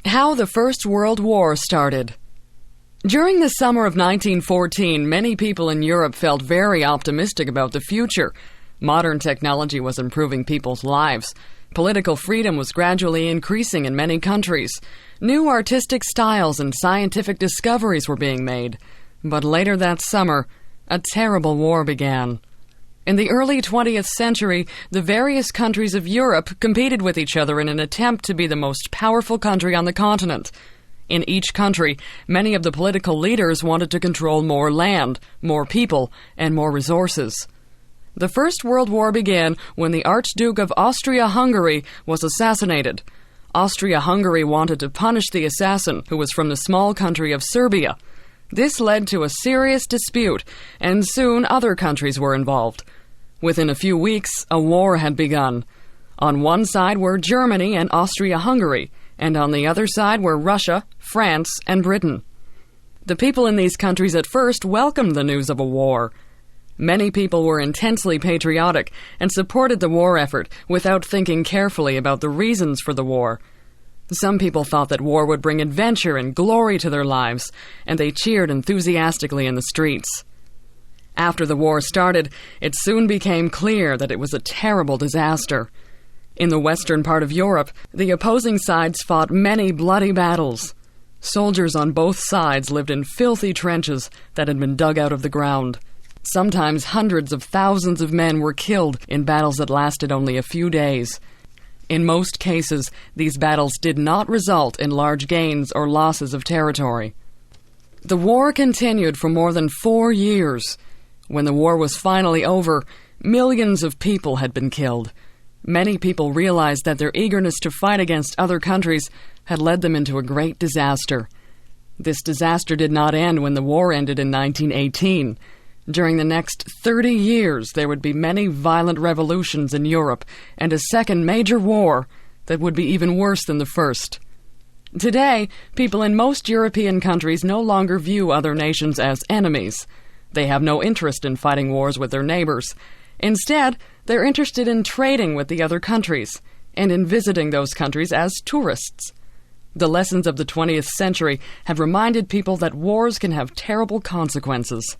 How the First World War started. During the summer of 1914, many people in Europe felt very optimistic about the future. Modern technology was improving people's lives. Political freedom was gradually increasing in many countries. New artistic styles and scientific discoveries were being made. But later that summer, a terrible war began. In the early 20th century, the various countries of Europe competed with each other in an attempt to be the most powerful country on the continent. In each country, many of the political leaders wanted to control more land, more people, and more resources. The First World War began when the Archduke of Austria-Hungary was assassinated. Austria-Hungary wanted to punish the assassin, who was from the small country of Serbia. This led to a serious dispute, and soon other countries were involved. Within a few weeks, a war had begun. On one side were Germany and Austria-Hungary, and on the other side were Russia, France, and Britain. The people in these countries at first welcomed the news of a war. Many people were intensely patriotic and supported the war effort without thinking carefully about the reasons for the war. Some people thought that war would bring adventure and glory to their lives, and they cheered enthusiastically in the streets. After the war started, it soon became clear that it was a terrible disaster. In the western part of Europe, the opposing sides fought many bloody battles. Soldiers on both sides lived in filthy trenches that had been dug out of the ground. Sometimes hundreds of thousands of men were killed in battles that lasted only a few days. In most cases, these battles did not result in large gains or losses of territory. The war continued for more than 4 years. When the war was finally over, millions of people had been killed. Many people realized that their eagerness to fight against other countries had led them into a great disaster. This disaster did not end when the war ended in 1918. During the next 30 years, there would be many violent revolutions in Europe and a second major war that would be even worse than the first. Today, people in most European countries no longer view other nations as enemies. They have no interest in fighting wars with their neighbors. Instead, they're interested in trading with the other countries and in visiting those countries as tourists. The lessons of the 20th century have reminded people that wars can have terrible consequences.